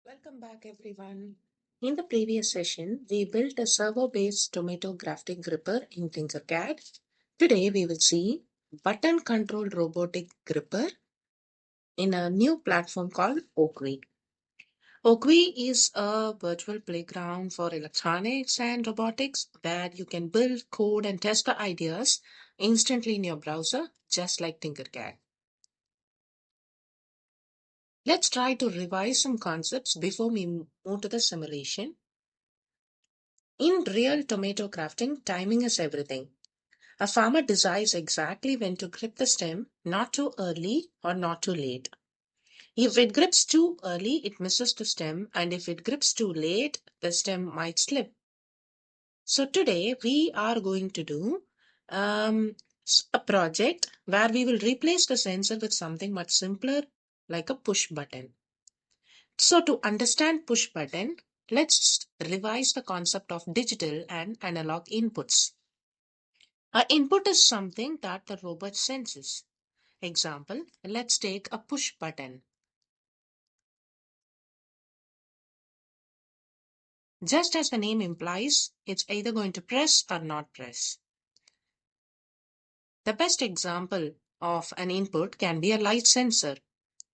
Welcome back, everyone. In the previous session, we built a servo-based tomato grafting gripper in Tinkercad. Today, we will see button-controlled robotic gripper in a new platform called Wokwi. Wokwi is a virtual playground for electronics and robotics where you can build, code, and test the ideas instantly in your browser, just like Tinkercad. Let's try to revise some concepts before we move to the simulation. In real tomato crafting, timing is everything. A farmer decides exactly when to grip the stem, not too early or not too late. If it grips too early, it misses the stem, and if it grips too late, the stem might slip. So today we are going to do a project where we will replace the sensor with something much simpler like a push button. So to understand push button, let's revise the concept of digital and analog inputs. An input is something that the robot senses. Example, let's take a push button. Just as the name implies, it's either going to press or not press. The best example of an input can be a light sensor,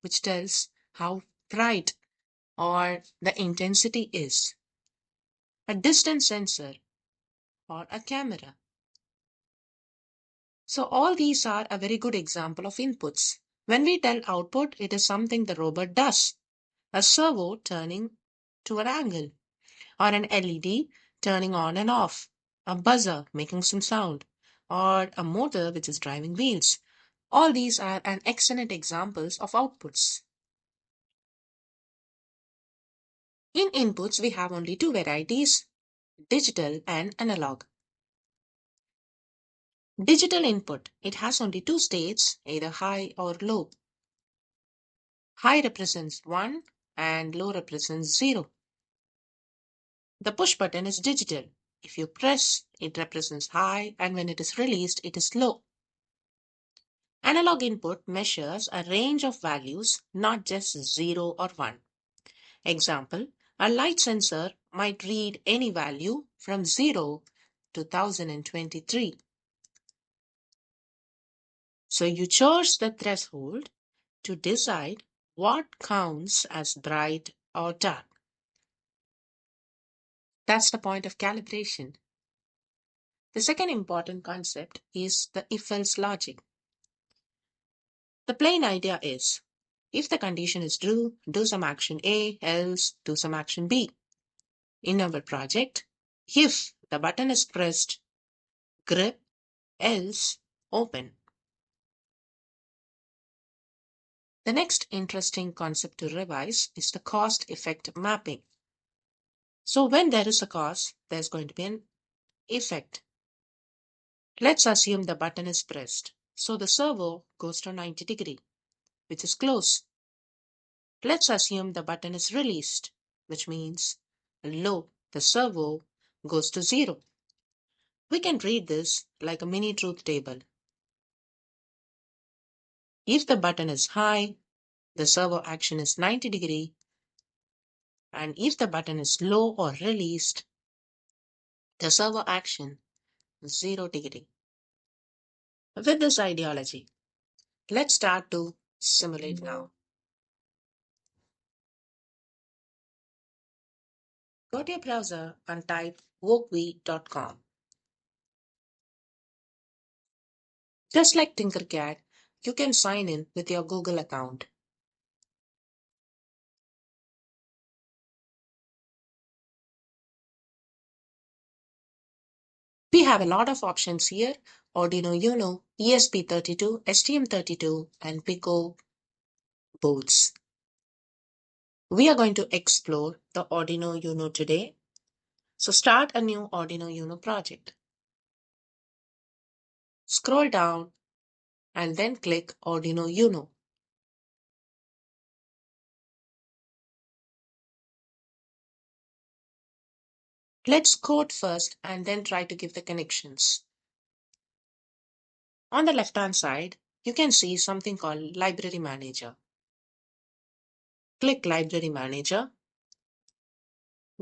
which tells how bright or the intensity is. A distance sensor or a camera. So all these are a very good example of inputs. When we tell output, it is something the robot does. A servo turning to an angle, or an LED turning on and off, a buzzer making some sound, or a motor which is driving wheels. All these are an excellent examples of outputs. In inputs, we have only two varieties, digital and analog. Digital input, it has only two states, either high or low. High represents 1 and low represents 0. The push button is digital. If you press, it represents high, and when it is released, it is low. Analog input measures a range of values, not just 0 or 1. Example, a light sensor might read any value from 0 to 1023. So you choose the threshold to decide what counts as bright or dark. That's the point of calibration. The second important concept is the if-else logic. The plain idea is, if the condition is true, do some action A, else do some action B. In our project, if the button is pressed, grip, else open. The next interesting concept to revise is the cause-effect mapping. So when there is a cause, there's going to be an effect. Let's assume the button is pressed. So the servo goes to 90 degree, which is close. Let's assume the button is released, which means low, the servo goes to 0. We can read this like a mini truth table. If the button is high, the servo action is 90 degree, and if the button is low or released, the servo action is 0 degree. With this ideology, let's start to simulate now. Go to your browser and type wokwi.com. Just like Tinkercad, you can sign in with your Google account. We have a lot of options here: Arduino Uno, ESP32, STM32, and Pico boards. We are going to explore the Arduino Uno today. So start a new Arduino Uno project. Scroll down and then click Arduino Uno. Let's code first and then try to give the connections. On the left-hand side, you can see something called Library Manager. Click Library Manager.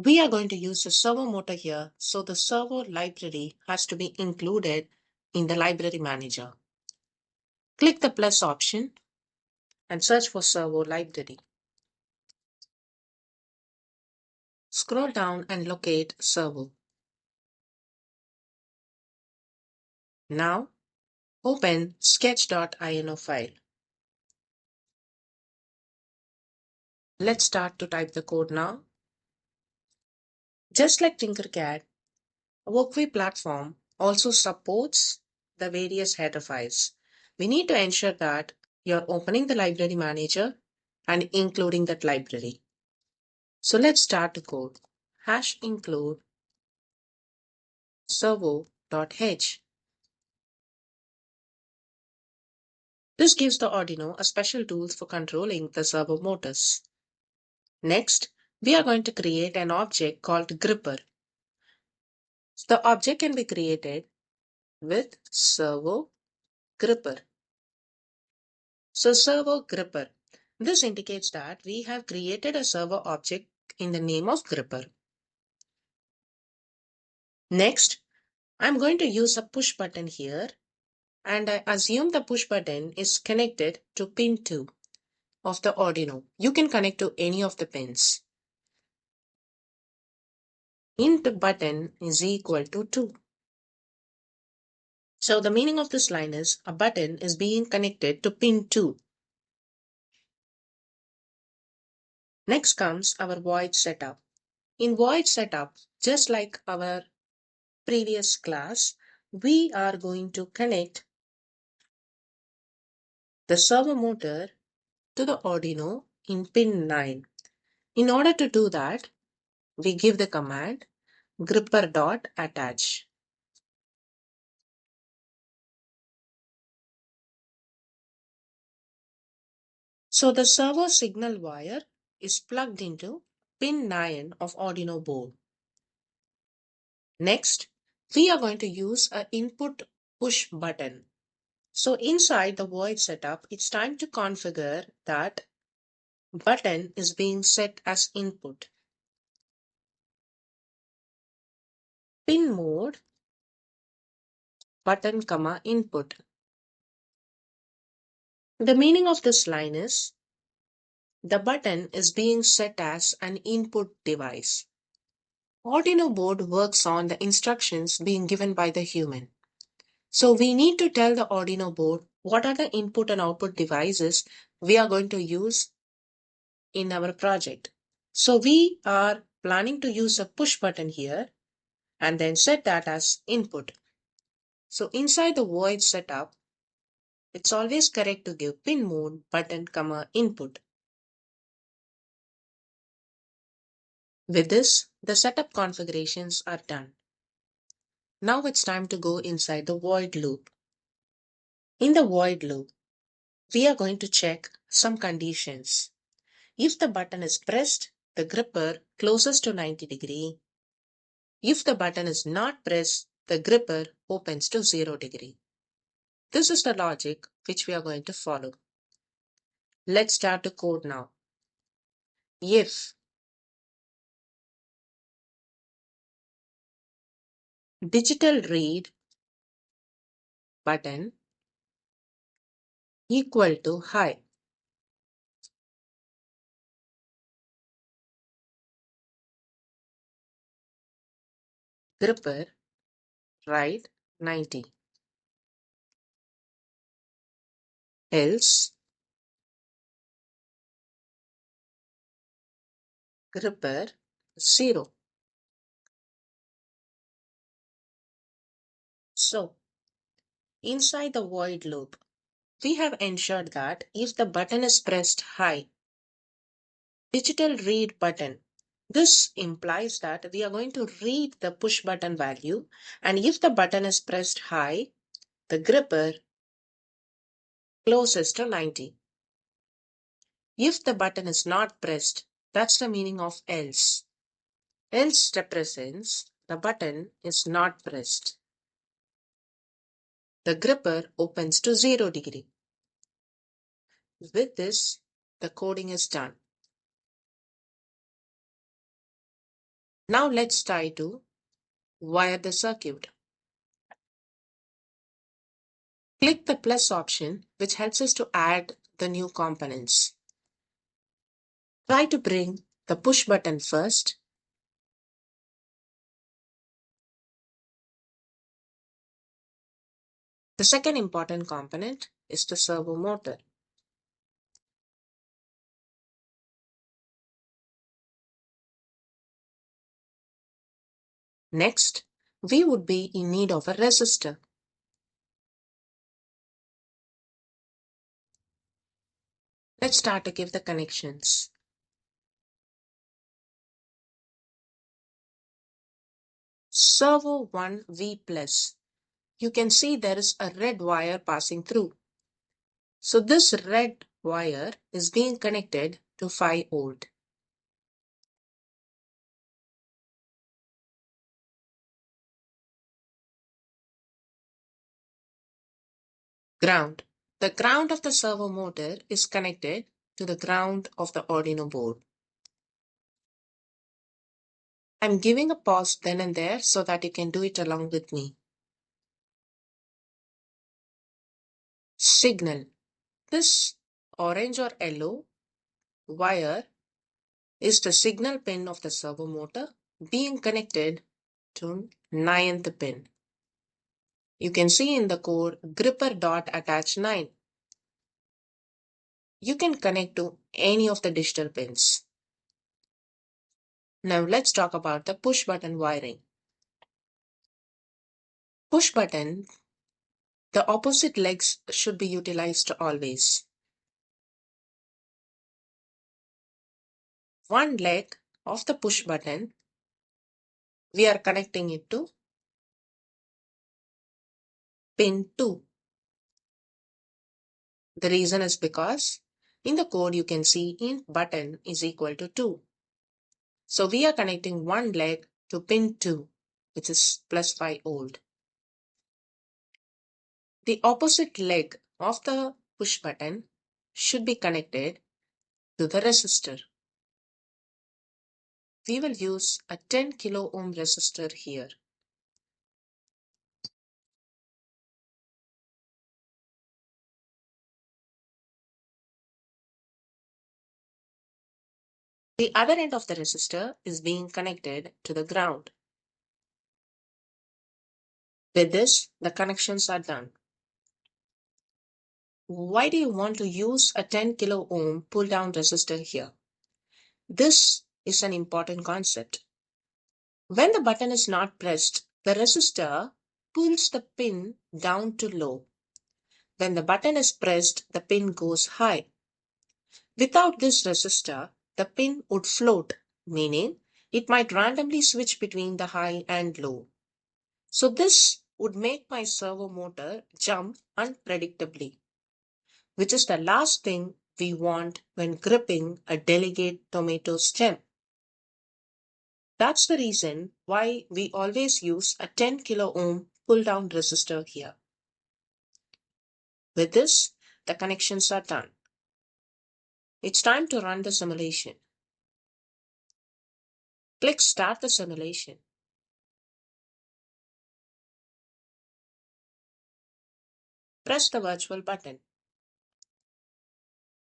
We are going to use a servo motor here, so the servo library has to be included in the library manager. Click the plus option and search for servo library. Scroll down and locate servo. Now open sketch.ini file. Let's start to type the code now. Just like Tinkercad, Wokwi platform also supports the various header files. We need to ensure that you're opening the library manager and including that library. So let's start the code. Hash include servo.h. This gives the Arduino a special tools for controlling the servo motors. Next, we are going to create an object called gripper. The object can be created with servo gripper. So servo gripper. This indicates that we have created a servo object in the name of gripper. Next, I'm going to use a push button here, and I assume the push button is connected to pin 2 of the Arduino. You can connect to any of the pins. Int button is equal to 2. So the meaning of this line is a button is being connected to pin 2. Next comes our void setup. In void setup, just like our previous class, we are going to connect the servo motor to the Arduino in pin 9. In order to do that, we give the command gripper.attach. So the servo signal wire is plugged into pin 9 of Arduino board. Next, we are going to use an input push button. So inside the void setup, it's time to configure that button is being set as input. Pin mode button comma input. The meaning of this line is the button is being set as an input device. Arduino board works on the instructions being given by the human. So we need to tell the Arduino board what are the input and output devices we are going to use in our project. So we are planning to use a push button here and then set that as input. So inside the void setup, it's always correct to give pin mode button comma input. With this, the setup configurations are done. Now it's time to go inside the void loop. In the void loop, we are going to check some conditions. If the button is pressed, the gripper closes to 90 degree. If the button is not pressed, the gripper opens to 0 degree. This is the logic which we are going to follow. Let's start the code now. If digital read button equal to high, gripper write 90, else gripper 0. So inside the void loop, we have ensured that if the button is pressed high, digital read button, this implies that we are going to read the push button value, and if the button is pressed high, the gripper closes to 90. If the button is not pressed, that's the meaning of else. Else represents the button is not pressed. The gripper opens to 0 degree. With this, the coding is done. Now let's try to wire the circuit. Click the plus option, which helps us to add the new components. Try to bring the push button first. The second important component is the servo motor. Next, we would be in need of a resistor. Let's start to give the connections. Servo 1V plus. You can see there is a red wire passing through. So this red wire is being connected to 5 volt. Ground. The ground of the servo motor is connected to the ground of the Arduino board. I'm giving a pause then and there so that you can do it along with me. Signal. This orange or yellow wire is the signal pin of the servo motor being connected to 9th pin. You can see in the code gripper dot attach 9. You can connect to any of the digital pins. Now let's talk about the push button wiring. Push button, the opposite legs should be utilized always. One leg of the push button, we are connecting it to pin 2. The reason is because in the code you can see in button is equal to 2. So we are connecting one leg to pin 2, which is plus 5 volt. The opposite leg of the push button should be connected to the resistor. We will use a 10 kilo ohm resistor here. The other end of the resistor is being connected to the ground. With this, the connections are done. Why do you want to use a 10 kilo ohm pull down resistor here? This is an important concept. When the button is not pressed, the resistor pulls the pin down to low. When the button is pressed, the pin goes high. Without this resistor, the pin would float, meaning it might randomly switch between the high and low. So this would make my servo motor jump unpredictably, which is the last thing we want when gripping a delicate tomato stem. That's the reason why we always use a 10 kilo ohm pull down resistor here. With this, the connections are done. It's time to run the simulation. Click Start the simulation. Press the virtual button.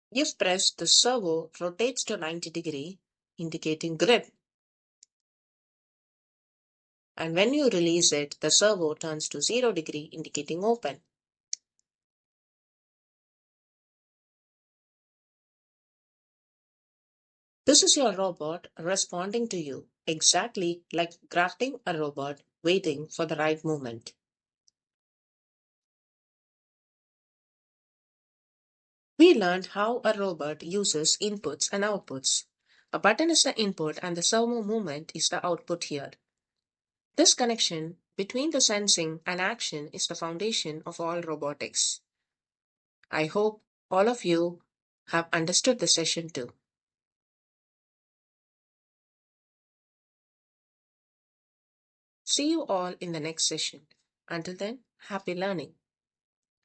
If pressed, the servo rotates to 90°, indicating grip. And when you release it, the servo turns to 0°, indicating open. This is your robot responding to you, exactly like grafting a robot waiting for the right moment. We learned how a robot uses inputs and outputs. A button is the input and the servo movement is the output here. This connection between the sensing and action is the foundation of all robotics. I hope all of you have understood the session too. See you all in the next session. Until then, happy learning.